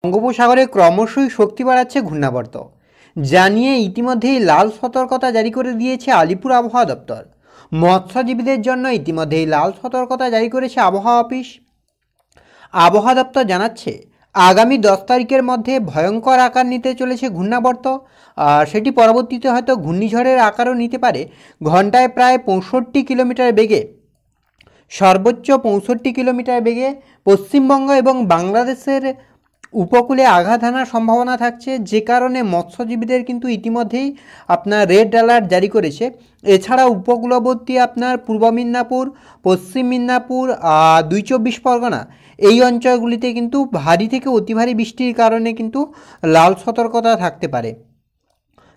বঙ্গোপসাগরে ক্রমশই শক্তি বাড়াচ্ছে ঘূর্ণাবর্ত, যা নিয়ে ইতিমধ্যেই লাল সতর্কতা জারি করে দিয়েছে আলিপুর আবহাওয়া দপ্তর। মৎস্যজীবীদের জন্য ইতিমধ্যেই লাল সতর্কতা জারি করেছে আবহাওয়া অফিস। আবহাওয়া দপ্তর জানাচ্ছে, আগামী 10 তারিখের মধ্যে ভয়ঙ্কর আকার নিতে চলেছে ঘূর্ণাবর্ত, আর সেটি পরবর্তীতে হয়তো ঘূর্ণিঝড়ের আকারও নিতে পারে। ঘন্টায় প্রায় 65 কিলোমিটার বেগে, সর্বোচ্চ 65 কিলোমিটার বেগে পশ্চিমবঙ্গ এবং বাংলাদেশের উপকূলে আঘাত হানার সম্ভাবনা থাকছে, যে কারণে মৎস্যজীবীদের কিন্তু ইতিমধ্যেই আপনার রেড অ্যালার্ট জারি করেছে। এছাড়া উপকূলবর্তী আপনার পূর্ব মিদনাপুর, পশ্চিম মিদনাপুর, 2 চব্বিশ পরগনা, এই অঞ্চলগুলিতে কিন্তু ভারী থেকে অতি ভারী বৃষ্টির কারণে কিন্তু লাল সতর্কতা থাকতে পারে।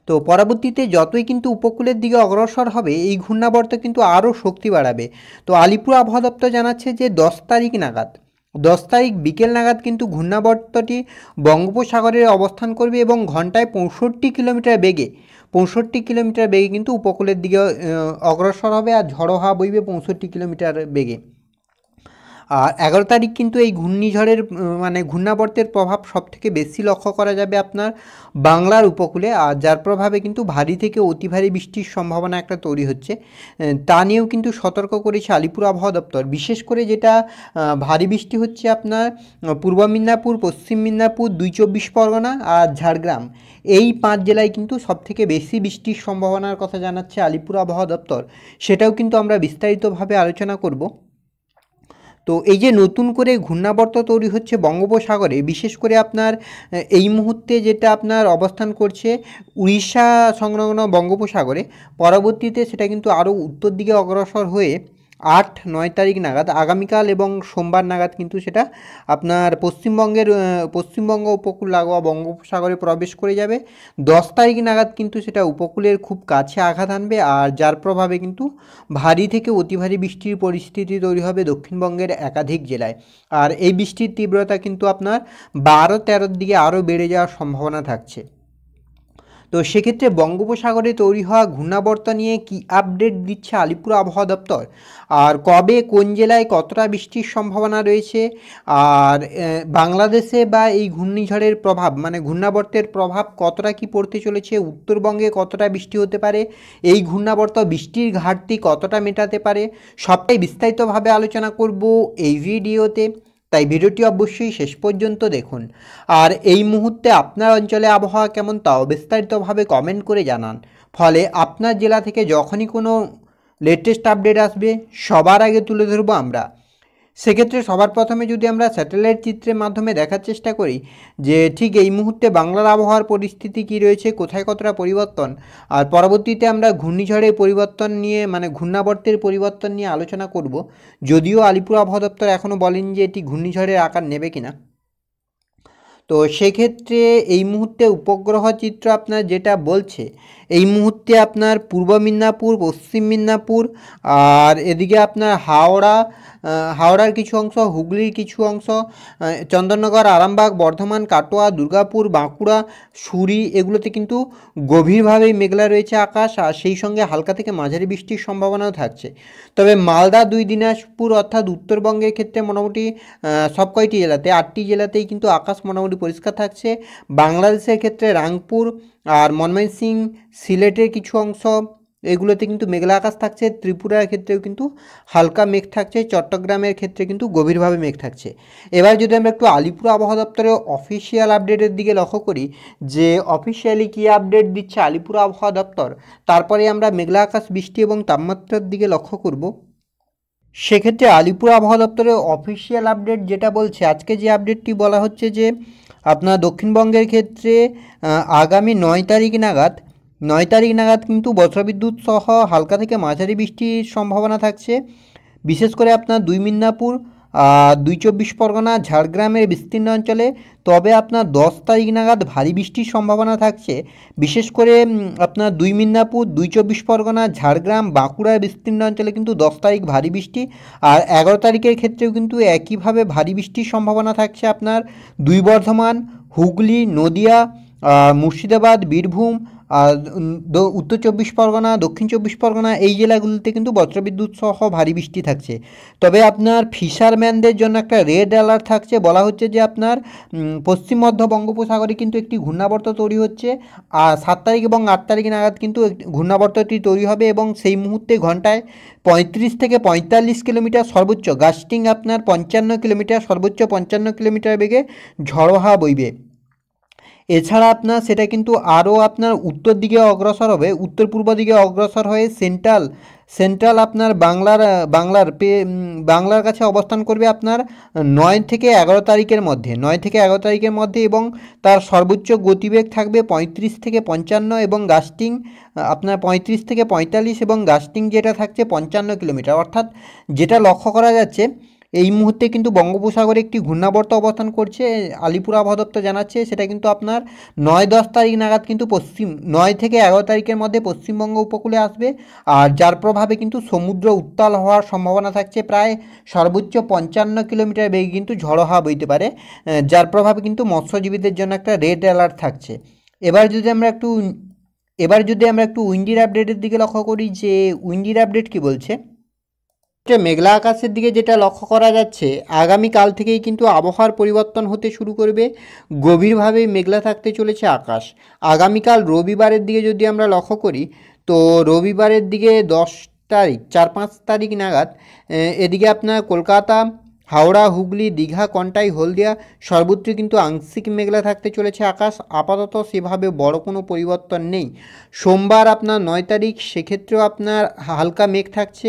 তো পরবর্তীতে যতই কিন্তু উপকূলের দিকে অগ্রসর হবে এই ঘূর্ণাবর্ত কিন্তু আরও শক্তি বাড়াবে। তো আলিপুর আবহাওয়া দপ্তর জানাচ্ছে যে 10 তারিখ নাগাদ, 10 তারিখ বিকেল নাগাদ কিন্তু ঘূর্ণাবর্তটি বঙ্গোপসাগরে অবস্থান করবে এবং ঘন্টায় 65 কিলোমিটার বেগে কিন্তু উপকূলের দিকে অগ্রসর হবে, আর ঝড়ো হাওয়া বইবে 65 কিলোমিটার বেগে। আর 11 তারিখ কিন্তু এই ঘূর্ণিঝড়ের মানে ঘূর্ণাবর্তের প্রভাব সবথেকে বেশি লক্ষ্য করা যাবে আপনার বাংলার উপকূলে, আর যার প্রভাবে কিন্তু ভারী থেকে অতি ভারী বৃষ্টির সম্ভাবনা একটা তৈরি হচ্ছে। তা নিয়েও কিন্তু সতর্ক করেছে আলিপুর আবহাওয়া দপ্তর। বিশেষ করে যেটা ভারী বৃষ্টি হচ্ছে আপনার পূর্ব মিদনাপুর, পশ্চিম মিদনাপুর, 2 চব্বিশ পরগনা আর ঝাড়গ্রাম, এই 5 জেলায় কিন্তু সবথেকে বেশি বৃষ্টির সম্ভাবনার কথা জানাচ্ছে আলিপুর আবহাওয়া দপ্তর। সেটাও কিন্তু আমরা বিস্তারিতভাবে আলোচনা করব। তো এই যে নতুন করে ঘূর্ণাবর্ত তৈরি হচ্ছে বঙ্গোপসাগরে, বিশেষ করে আপনার এই মুহূর্তে যেটা আপনার অবস্থান করছে উড়িষ্যা সংলগ্ন বঙ্গোপসাগরে, পরবর্তীতে সেটা কিন্তু আরও উত্তর দিকে অগ্রসর হয়ে 8-9 তারিখ নাগাদ, আগামীকাল এবং সোমবার নাগাদ কিন্তু সেটা আপনার পশ্চিমবঙ্গ উপকূল লাগোয়া বঙ্গোপসাগরে প্রবেশ করে যাবে। 10 তারিখ নাগাদ কিন্তু সেটা উপকূলের খুব কাছে আঘাত আনবে, আর যার প্রভাবে কিন্তু ভারী থেকে অতি ভারী বৃষ্টির পরিস্থিতি তৈরি হবে দক্ষিণবঙ্গের একাধিক জেলায়। আর এই বৃষ্টির তীব্রতা কিন্তু আপনার 12-13 দিকে আরও বেড়ে যাওয়ার সম্ভাবনা থাকছে। তো সেক্ষেত্রে বঙ্গোপসাগরে তৈরি হওয়া ঘূর্ণাবর্ত নিয়ে কি আপডেট দিচ্ছে আলিপুর আবহাওয়া দপ্তর, আর কবে কোন জেলায় কতটা বৃষ্টির সম্ভাবনা রয়েছে, আর বাংলাদেশে বা এই ঘূর্ণিঝড়ের প্রভাব মানে ঘূর্ণাবর্তের প্রভাব কতটা কি পড়তে চলেছে, উত্তরবঙ্গে কতটা বৃষ্টি হতে পারে, এই ঘূর্ণাবর্ত বৃষ্টির ঘাটতি কতটা মেটাতে পারে, সবটাই বিস্তারিতভাবে আলোচনা করব এই ভিডিওতে। তাই ভিডিওটি অবশ্যই শেষ পর্যন্ত দেখুন। আর এই মুহূর্তে আপনার অঞ্চলে আবহাওয়া কেমন তাও বিস্তারিতভাবে কমেন্ট করে জানান, ফলে আপনার জেলা থেকে যখনই কোনো লেটেস্ট আপডেট আসবে সবার আগে তুলে ধরবো আমরা। সেক্ষেত্রে সবার প্রথমে যদি আমরা স্যাটেলাইট চিত্রের মাধ্যমে দেখার চেষ্টা করি যে ঠিক এই মুহূর্তে বাংলার আবহাওয়ার পরিস্থিতি কী রয়েছে, কোথায় কতটা পরিবর্তন, আর পরবর্তীতে আমরা ঘূর্ণিঝড়ের পরিবর্তন নিয়ে মানে ঘূর্ণাবর্তের পরিবর্তন নিয়ে আলোচনা করব, যদিও আলিপুর আবহাওয়া দপ্তর এখনও বলেন যে এটি ঘূর্ণিঝড়ের আকার নেবে কিনা। তো সেক্ষেত্রে এই মুহূর্তে উপগ্রহ চিত্র আপনার যেটা বলছে, এই মুহূর্তে আপনার পূর্ব মিদনাপুর, পশ্চিম মিদনাপুর, আর এদিকে আপনার হাওড়ার কিছু অংশ, হুগলির কিছু অংশ, চন্দননগর, আরামবাগ, বর্ধমান, কাটোয়া, দুর্গাপুর, বাঁকুড়া, সুরি, এগুলোতে কিন্তু গভীরভাবেই মেঘলা রয়েছে আকাশ, আর সেই সঙ্গে হালকা থেকে মাঝারি বৃষ্টির সম্ভাবনাও থাকছে। তবে মালদা, 2 দিনাজপুর অর্থাৎ উত্তরবঙ্গের ক্ষেত্রে মোটামুটি সব কয়টি জেলাতে 8টি জেলাতেই কিন্তু আকাশ মোটামুটি পরিষ্কার থাকছে। বাংলাদেশের ক্ষেত্রে রাংপুর আর ময়মনসিংহ, সিলেটের কিছু অংশ, এগুলোতে কিন্তু মেঘলা আকাশ থাকছে। ত্রিপুরার ক্ষেত্রেও কিন্তু হালকা মেঘ থাকছে, চট্টগ্রামের ক্ষেত্রে কিন্তু গভীরভাবে মেঘ থাকছে। এবার যদি আমরা একটু আলিপুর আবহাওয়া দপ্তরের অফিসিয়াল আপডেটের দিকে লক্ষ্য করি যে অফিসিয়ালি কী আপডেট দিচ্ছে আলিপুর আবহাওয়া দপ্তর, তারপরে আমরা মেঘলা আকাশ, বৃষ্টি এবং তাপমাত্রার দিকে লক্ষ্য করব। সেক্ষেত্রে আলিপুর আবহাওয়া দপ্তরের অফিসিয়াল আপডেট যেটা বলছে, আজকে যে আপডেটটি বলা হচ্ছে যে আপনার দক্ষিণবঙ্গের ক্ষেত্রে আগামী 9 তারিখ নাগাদ কিন্তু বজ্রবিদ্যুৎ সহ হালকা থেকে মাঝারি বৃষ্টির সম্ভাবনা থাকছে, বিশেষ করে আপনার 2 মিদনাপুর, 2 চব্বিশ পরগনা, ঝাড়গ্রামের বিস্তীর্ণ অঞ্চলে। তবে আপনার 10 তারিখ নাগাদ ভারী বৃষ্টির সম্ভাবনা থাকছে, বিশেষ করে আপনার 2 মিদনাপুর, 2 চব্বিশ পরগনা, ঝাড়গ্রাম, বাঁকুড়ার বিস্তীর্ণ অঞ্চলে কিন্তু 10 তারিখ ভারী বৃষ্টি। আর 11 তারিখের ক্ষেত্রেও কিন্তু একইভাবে ভারী বৃষ্টির সম্ভাবনা থাকছে আপনার 2 বর্ধমান, হুগলি, নদিয়া, মুর্শিদাবাদ, বীরভূম, উত্তর চব্বিশ পরগনা, দক্ষিণ চব্বিশ পরগনা এই জেলাগুলিতে কিন্তু বজ্রবিদ্যুৎ সহ ভারী বৃষ্টি থাকছে। তবে আপনার ফিশারম্যানদের জন্য একটা রেড অ্যালার্ট থাকছে। বলা হচ্ছে যে আপনার পশ্চিম মধ্য বঙ্গোপসাগরে কিন্তু একটি ঘূর্ণাবর্ত তৈরি হচ্ছে, আর 7 তারিখ এবং 8 তারিখ নাগাদ কিন্তু ঘূর্ণাবর্তটি তৈরি হবে এবং সেই মুহূর্তে ঘন্টায় 35 থেকে 45 কিলোমিটার, সর্বোচ্চ গাস্টিং আপনার 55 কিলোমিটার, সর্বোচ্চ 55 কিলোমিটার বেগে ঝড়ো হাওয়া বইবে। এছাড়া আপনার সেটা কিন্তু আরও আপনার উত্তর দিকে অগ্রসর হবে, উত্তর পূর্ব দিকে অগ্রসর হয়ে সেন্ট্রাল আপনার বাংলার কাছে অবস্থান করবে আপনার 9 থেকে 11 তারিখের মধ্যে, 9 থেকে 11 তারিখের মধ্যে, এবং তার সর্বোচ্চ গতিবেগ থাকবে 35 থেকে 55 এবং গাস্টিং আপনার 35 থেকে 45 এবং গাস্টিং যেটা থাকছে 55 কিলোমিটার। অর্থাৎ যেটা লক্ষ্য করা যাচ্ছে এই মুহূর্তে কিন্তু বঙ্গোপসাগরে একটি ঘূর্ণাবর্ত অবস্থান করছে, আলিপুর আবহাওয়া দপ্তর জানাচ্ছে। সেটা কিন্তু আপনার 9-10 তারিখ নাগাদ কিন্তু 9 থেকে 11 তারিখের মধ্যে পশ্চিমবঙ্গ উপকূলে আসবে, আর যার প্রভাবে কিন্তু সমুদ্র উত্তাল হওয়ার সম্ভাবনা থাকছে। প্রায় সর্বোচ্চ 55 কিলোমিটার বেগে কিন্তু ঝড়ো হাওয়া বইতে পারে, যার প্রভাবে কিন্তু মৎস্যজীবীদের জন্য একটা রেড অ্যালার্ট থাকছে। এবার যদি আমরা একটু উইন্ডির আপডেটের দিকে লক্ষ্য করি, যে উইন্ডির আপডেট কি বলছে। মেঘলা আকাশের দিকে যেটা লক্ষ্য করা যাচ্ছে, আগামীকাল থেকেই কিন্তু আবহাওয়ার পরিবর্তন হতে শুরু করবে, গভীরভাবে মেঘলা থাকতে চলেছে আকাশ। আগামীকাল রবিবারের দিকে যদি আমরা লক্ষ্য করি, তো রবিবারের দিকে 10 তারিখ 4-5 তারিখ নাগাদ এদিকে আপনার কলকাতা, হাওড়া, হুগলি, দীঘা, কন্টাই, হলদিয়া সর্বত্র কিন্তু আংশিক মেঘলা থাকতে চলেছে আকাশ। আপাতত সেভাবে বড় কোনো পরিবর্তন নেই। সোমবার আপনার 9 তারিখ, সেক্ষেত্রেও আপনার হালকা মেঘ থাকছে,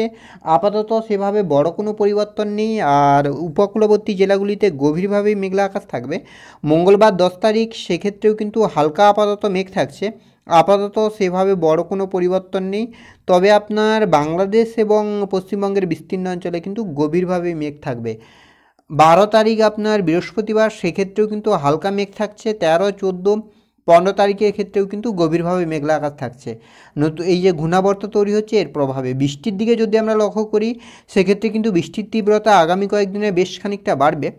আপাতত সেভাবে বড় কোনো পরিবর্তন নেই, আর উপকূলবর্তী জেলাগুলিতে গভীরভাবেই মেঘলা আকাশ থাকবে। মঙ্গলবার 10 তারিখ, সেক্ষেত্রেও কিন্তু হালকা আপাতত মেঘ থাকছে, আপাতত সেভাবে বড় কোনো পরিবর্তন নেই। তবে আপনার বাংলাদেশ এবং পশ্চিমবঙ্গের বিস্তীর্ণ অঞ্চলে কিন্তু গভীরভাবে মেঘ থাকবে। 12 তারিখ আপনার বৃহস্পতিবার, সেক্ষেত্রেও কিন্তু হালকা মেঘ থাকছে। 13, 14, 15 তারিখের ক্ষেত্রেও কিন্তু গভীরভাবে মেঘলা আকাশ থাকছে। এই যে ঘূর্ণাবর্ত তৈরি হচ্ছে, এর প্রভাবে বৃষ্টির দিকে যদি আমরা লক্ষ্য করি, সেক্ষেত্রে কিন্তু বৃষ্টির তীব্রতা আগামী কয়েকদিনে বেশ খানিকটা বাড়বে।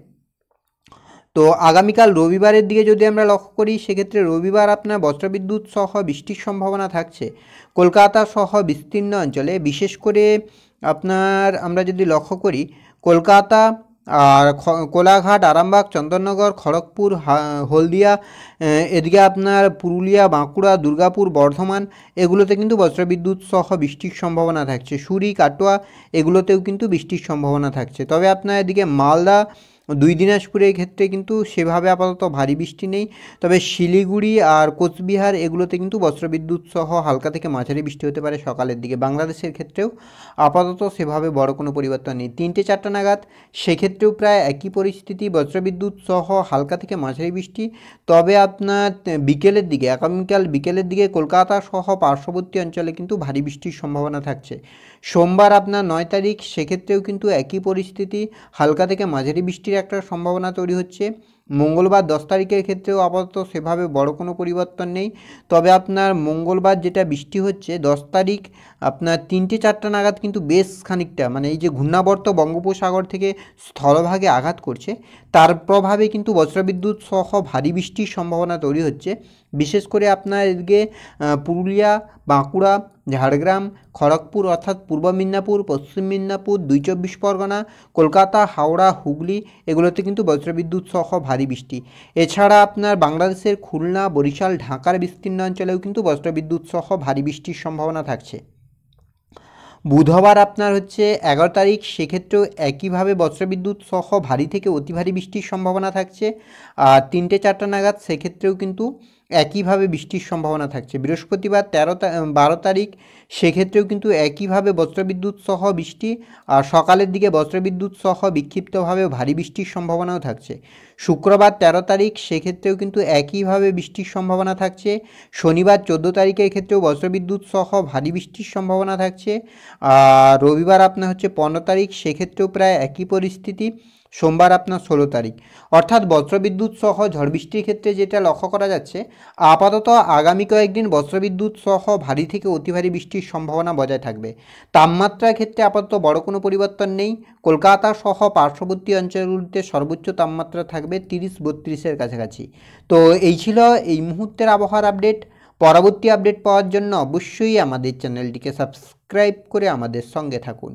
তো আগামীকাল রবিবারের দিকে যদি আমরা লক্ষ্য করি, সেক্ষেত্রে রবিবার আপনার বজ্রবিদ্যুৎ সহ বৃষ্টির সম্ভাবনা থাকছে কলকাতা সহ বিস্তীর্ণ অঞ্চলে। বিশেষ করে আপনার আমরা যদি লক্ষ্য করি, কলকাতা আর কোলাঘাট, আরামবাগ, চন্দননগর, খড়গপুর, হলদিয়া, এদিকে আপনার পুরুলিয়া, বাঁকুড়া, দুর্গাপুর, বর্ধমান এগুলোতে কিন্তু বজ্রবিদ্যুৎ সহ বৃষ্টির সম্ভাবনা থাকছে। সুরি, কাটোয়া এগুলোতেও কিন্তু বৃষ্টির সম্ভাবনা থাকছে। তবে আপনার এদিকে মালদা, 2 দিনাজপুরের ক্ষেত্রে কিন্তু সেভাবে আপাতত ভারী বৃষ্টি নেই। তবে শিলিগুড়ি আর কোচবিহার এগুলোতে কিন্তু বজ্রবিদ্যুৎ সহ হালকা থেকে মাঝারি বৃষ্টি হতে পারে সকালের দিকে। বাংলাদেশের ক্ষেত্রেও আপাতত সেভাবে বড় কোনো পরিবর্তন নেই। 3-4 নাগাদ সেক্ষেত্রেও প্রায় একই পরিস্থিতি, বজ্রবিদ্যুৎ সহ হালকা থেকে মাঝারি বৃষ্টি। তবে আপনার বিকেলের দিকে, আগামীকাল বিকেলের দিকে কলকাতা সহ পার্শ্ববর্তী অঞ্চলে কিন্তু ভারী বৃষ্টির সম্ভাবনা থাকছে। সোমবার আপনার 9 তারিখ, সেক্ষেত্রেও কিন্তু একই পরিস্থিতি, হালকা থেকে মাঝারি বৃষ্টির একটা সম্ভাবনা তৈরি হচ্ছে। মঙ্গলবার 10 তারিখের ক্ষেত্রেও আপাতত সেভাবে বড় কোনো পরিবর্তন নেই। তবে আপনার মঙ্গলবার যেটা বৃষ্টি হচ্ছে 10 তারিখ আপনার 3-4 নাগাদ কিন্তু বেশ খানিকটা, মানে এই যে ঘূর্ণাবর্ত বঙ্গোপসাগর থেকে স্থলভাগে আঘাত করছে, তার প্রভাবে কিন্তু বজ্রবিদ্যুৎ সহ ভারী বৃষ্টির সম্ভাবনা তৈরি হচ্ছে। বিশেষ করে আপনার এদিকে পুরুলিয়া, বাঁকুড়া, ঝাড়গ্রাম, খড়গপুর অর্থাৎ পূর্ব মিদনাপুর, পশ্চিম মিদনাপুর, 2 চব্বিশ পরগনা, কলকাতা, হাওড়া, হুগলি এগুলোতে কিন্তু বজ্রবিদ্যুৎ সহ ভারী বৃষ্টি। এছাড়া আপনার বাংলাদেশের খুলনা, বরিশাল, ঢাকার বিস্তীর্ণ অঞ্চলেও কিন্তু বজ্রবিদ্যুৎ সহ ভারী বৃষ্টির সম্ভাবনা থাকছে। বুধবার আপনার হচ্ছে 11 তারিখ, সেক্ষেত্রেও একইভাবে বজ্রবিদ্যুৎ সহ ভারী থেকে অতি ভারী বৃষ্টির সম্ভাবনা থাকছে। আর 3-4 নাগাদ সেক্ষেত্রেও কিন্তু একইভাবে বৃষ্টির সম্ভাবনা থাকছে। বৃহস্পতিবার 12 তারিখ, সেক্ষেত্রেও কিন্তু একইভাবে বজ্রবিদ্যুৎ সহ বৃষ্টি, আর সকালের দিকে বজ্রবিদ্যুৎ সহ বিক্ষিপ্তভাবে ভারী বৃষ্টির সম্ভাবনাও থাকছে। শুক্রবার 13 তারিখ, সেক্ষেত্রেও কিন্তু একইভাবে বৃষ্টির সম্ভাবনা থাকছে। শনিবার 14 তারিখের ক্ষেত্রেও বজ্রবিদ্যুৎ সহ ভারী বৃষ্টির সম্ভাবনা থাকছে। আর রবিবার আপনার হচ্ছে 15 তারিখ, সেক্ষেত্রেও প্রায় একই পরিস্থিতি। সোমবার আপনার 16 তারিখ, অর্থাৎ বজ্রবিদ্যুৎ সহ ঝড় বৃষ্টির ক্ষেত্রে যেটা লক্ষ্য করা যাচ্ছে, আপাতত আগামী কয়েকদিন বজ্রবিদ্যুৎ সহ ভারী থেকে অতি ভারী বৃষ্টির সম্ভাবনা বজায় থাকবে। তাপমাত্রার ক্ষেত্রে আপাতত বড় কোনো পরিবর্তন নেই। কলকাতা সহ পার্শ্ববর্তী অঞ্চলগুলিতে সর্বোচ্চ তাপমাত্রা থাকবে 30-32-এর কাছাকাছি। তো এই ছিল এই মুহূর্তের আবহাওয়ার আপডেট। পরবর্তী আপডেট পাওয়ার জন্য অবশ্যই আমাদের চ্যানেলটিকে সাবস্ক্রাইব করে আমাদের সঙ্গে থাকুন।